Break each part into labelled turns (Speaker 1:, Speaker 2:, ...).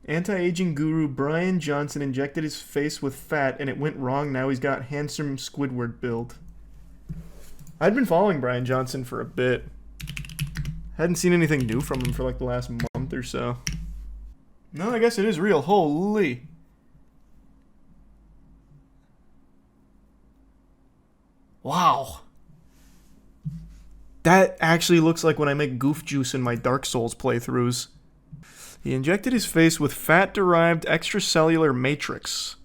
Speaker 1: Anti-aging guru Bryan Johnson injected his face with fat and it went wrong. Now he's got handsome Squidward build. I'd been following Bryan Johnson for a bit. Hadn't seen anything new from him for like the last month or so. No, I guess it is real. Holy. Wow. That actually looks like when I make goof juice in my Dark Souls playthroughs. He injected his face with fat-derived extracellular matrix.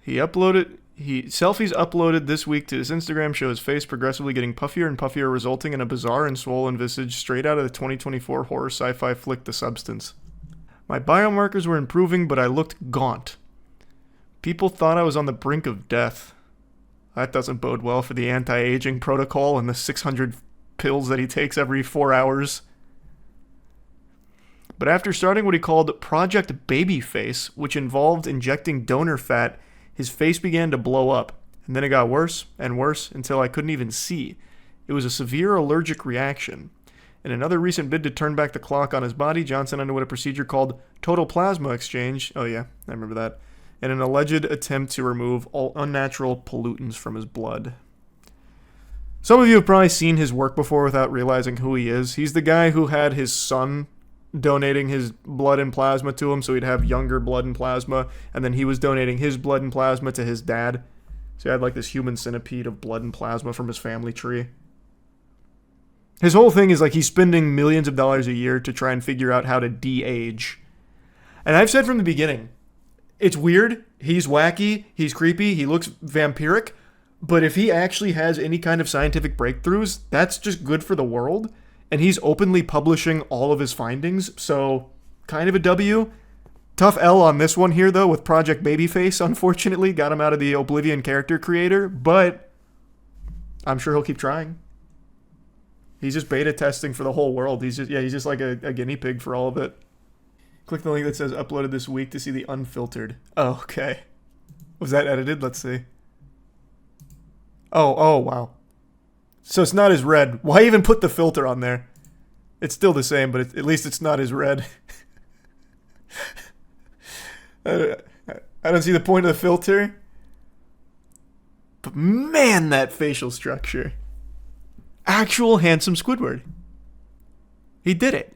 Speaker 1: Selfies uploaded this week to his Instagram show his face progressively getting puffier and puffier, resulting in a bizarre and swollen visage straight out of the 2024 horror sci-fi flick The Substance. My biomarkers were improving, but I looked gaunt. People thought I was on the brink of death. That doesn't bode well for the anti-aging protocol and the 600 pills that he takes every 4 hours. But after starting what he called Project Babyface, which involved injecting donor fat, his face began to blow up, and then it got worse and worse until I couldn't even see. It was a severe allergic reaction. In another recent bid to turn back the clock on his body, Johnson underwent a procedure called total plasma exchange. Oh yeah, I remember that. In an alleged attempt to remove all unnatural pollutants from his blood. Some of you have probably seen his work before without realizing who he is. He's the guy who had his son donating his blood and plasma to him so he'd have younger blood and plasma, and then he was donating his blood and plasma to his dad. So he had like this human centipede of blood and plasma from his family tree. His whole thing is like he's spending millions of dollars a year to try and figure out how to de-age. And I've said from the beginning, it's weird, he's wacky, he's creepy, he looks vampiric, but if he actually has any kind of scientific breakthroughs, that's just good for the world. And he's openly publishing all of his findings, so kind of a W. Tough L on this one here, though, with Project Babyface, unfortunately. Got him out of the Oblivion character creator, but I'm sure he'll keep trying. He's just beta testing for the whole world. He's just like a guinea pig for all of it. Click the link that says uploaded this week to see the unfiltered. Oh, okay. Was that edited? Let's see. Oh, wow. So it's not as red. Why even put the filter on there? It's still the same, but at least it's not as red. I don't see the point of the filter. But man, that facial structure. Actual handsome Squidward. He did it.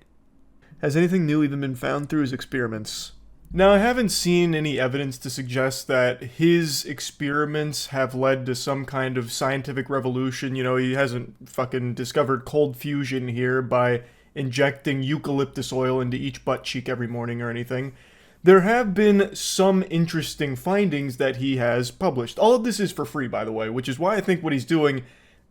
Speaker 1: Has anything new even been found through his experiments? Now, I haven't seen any evidence to suggest that his experiments have led to some kind of scientific revolution. You know, he hasn't fucking discovered cold fusion here by injecting eucalyptus oil into each butt cheek every morning or anything. There have been some interesting findings that he has published. All of this is for free, by the way, which is why I think what he's doing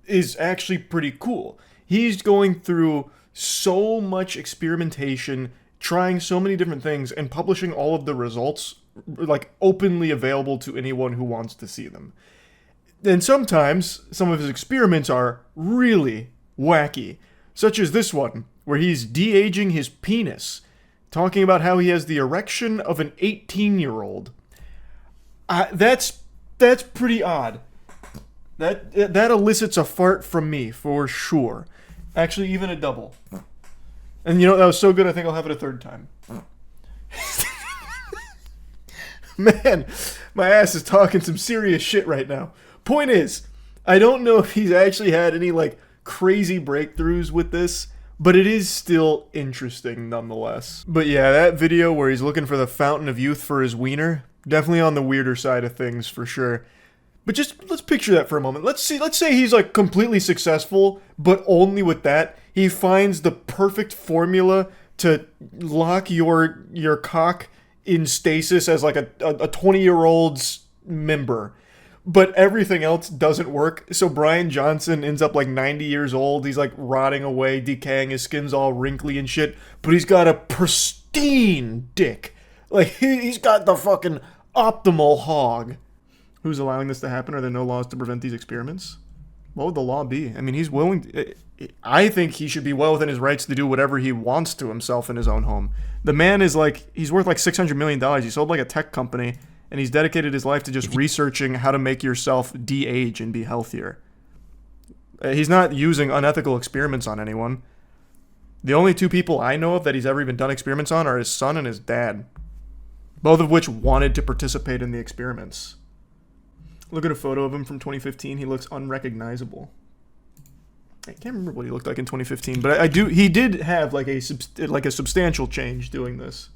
Speaker 1: is actually pretty cool. He's going through so much experimentation, trying so many different things, and publishing all of the results, like, openly available to anyone who wants to see them. And sometimes, some of his experiments are really wacky, such as this one, where he's de-aging his penis, talking about how he has the erection of an 18-year-old. That's pretty odd. That elicits a fart from me, for sure. Actually, even a double. And you know, that was so good, I think I'll have it a third time. Man, my ass is talking some serious shit right now. Point is, I don't know if he's actually had any, like, crazy breakthroughs with this, but it is still interesting nonetheless. But yeah, that video where he's looking for the fountain of youth for his wiener, definitely on the weirder side of things for sure. But just, let's picture that for a moment. Let's say he's like completely successful, but only with that, he finds the perfect formula to lock your cock in stasis as like a 20-year-old's member. But everything else doesn't work, so Bryan Johnson ends up like 90 years old, he's like rotting away, decaying, his skin's all wrinkly and shit, but he's got a pristine dick. Like, he's got the fucking optimal hog. Who's allowing this to happen? Are there no laws to prevent these experiments? What would the law be? I mean, he's willing to, I think he should be well within his rights to do whatever he wants to himself in his own home. The man is like, he's worth like $600 million. He sold like a tech company, and he's dedicated his life to just researching how to make yourself de-age and be healthier. He's not using unethical experiments on anyone. The only two people I know of that he's ever even done experiments on are his son and his dad, both of which wanted to participate in the experiments. Look at a photo of him from 2015. He looks unrecognizable. I can't remember what he looked like in 2015, but he did have like a substantial change doing this.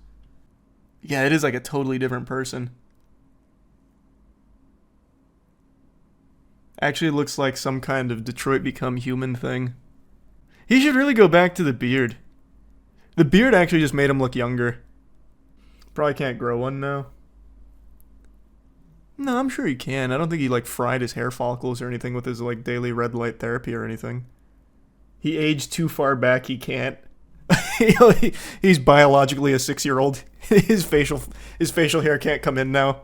Speaker 1: Yeah, it is like a totally different person. Actually looks like some kind of Detroit Become Human thing. He should really go back to the beard. The beard actually just made him look younger. Probably can't grow one now. No, I'm sure he can. I don't think he like fried his hair follicles or anything with his like daily red light therapy or anything. He aged too far back. He can't. He's biologically a 6-year-old. His facial hair can't come in now.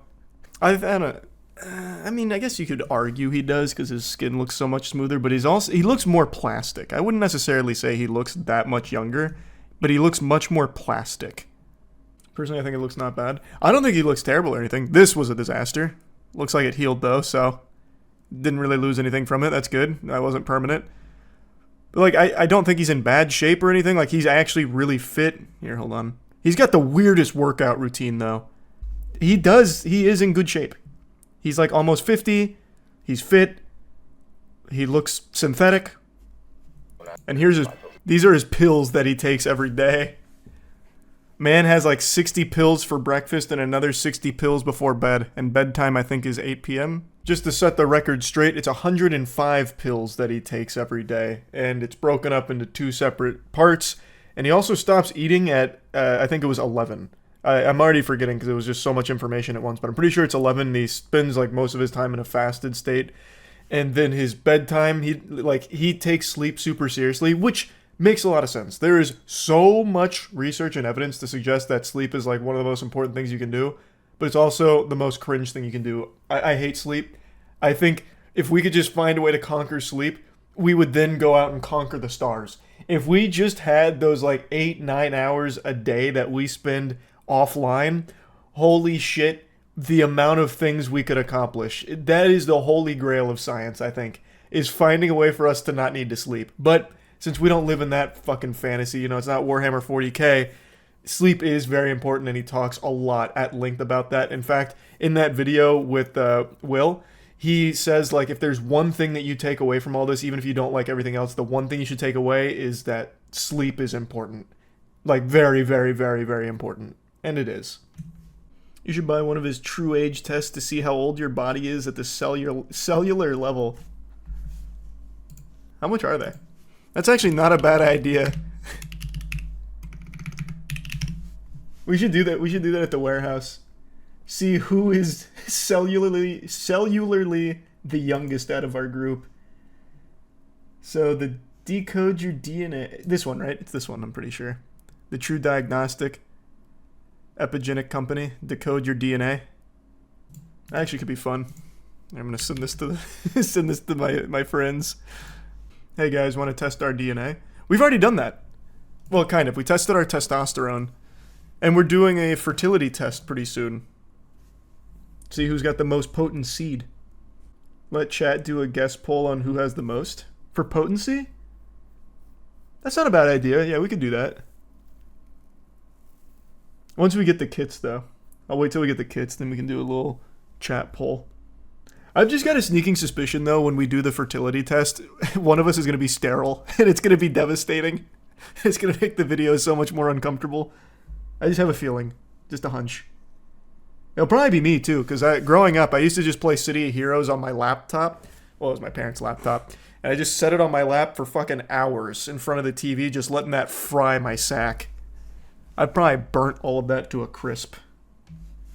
Speaker 1: I mean, I guess you could argue he does because his skin looks so much smoother, but he looks more plastic. I wouldn't necessarily say he looks that much younger, but he looks much more plastic. Personally, I think it looks not bad. I don't think he looks terrible or anything. This was a disaster. Looks like it healed though, so didn't really lose anything from it. That's good. That wasn't permanent. But like, I don't think he's in bad shape or anything. Like, he's actually really fit. Here, hold on. He's got the weirdest workout routine though. He is in good shape. He's like almost 50. He's fit. He looks synthetic. And these are his pills that he takes every day. Man has like 60 pills for breakfast and another 60 pills before bed. And bedtime, I think, is 8 p.m. Just to set the record straight, it's 105 pills that he takes every day. And it's broken up into 2 separate parts. And he also stops eating at, I think it was 11. I'm already forgetting because it was just so much information at once. But I'm pretty sure it's 11. And he spends like most of his time in a fasted state. And then his bedtime, he takes sleep super seriously, which makes a lot of sense. There is so much research and evidence to suggest that sleep is like one of the most important things you can do, but it's also the most cringe thing you can do. I hate sleep. I think if we could just find a way to conquer sleep, we would then go out and conquer the stars. If we just had those like 8-9 hours a day that we spend offline, holy shit, the amount of things we could accomplish. That is the holy grail of science, I think, is finding a way for us to not need to sleep. But since we don't live in that fucking fantasy, it's not Warhammer 40k, sleep is very important, and he talks a lot at length about that. In fact, in that video with Will, he says, like, if there's one thing that you take away from all this, even if you don't like everything else, the one thing you should take away is that sleep is important. Like, very, very, very, very important. And it is. You should buy one of his true age tests to see how old your body is at the cellular level. How much are they? That's actually not a bad idea. We should do that. We should do that at the warehouse. See who is cellularly the youngest out of our group. So the decode your DNA. This one, right? It's this one, I'm pretty sure. The True Diagnostic Epigenic Company. Decode your DNA. That actually could be fun. I'm gonna send this to my friends. Hey guys, want to test our DNA? We've already done that. Well, kind of. We tested our testosterone. And we're doing a fertility test pretty soon. See who's got the most potent seed. Let chat do a guess poll on who has the most. For potency? That's not a bad idea. Yeah, we could do that. Once we get the kits, though. I'll wait till we get the kits, then we can do a little chat poll. I've just got a sneaking suspicion, though, when we do the fertility test, one of us is going to be sterile, and it's going to be devastating. It's going to make the video so much more uncomfortable. I just have a feeling. Just a hunch. It'll probably be me, too, because growing up, I used to just play City of Heroes on my laptop. Well, it was my parents' laptop. And I just set it on my lap for fucking hours in front of the TV, just letting that fry my sack. I probably burnt all of that to a crisp.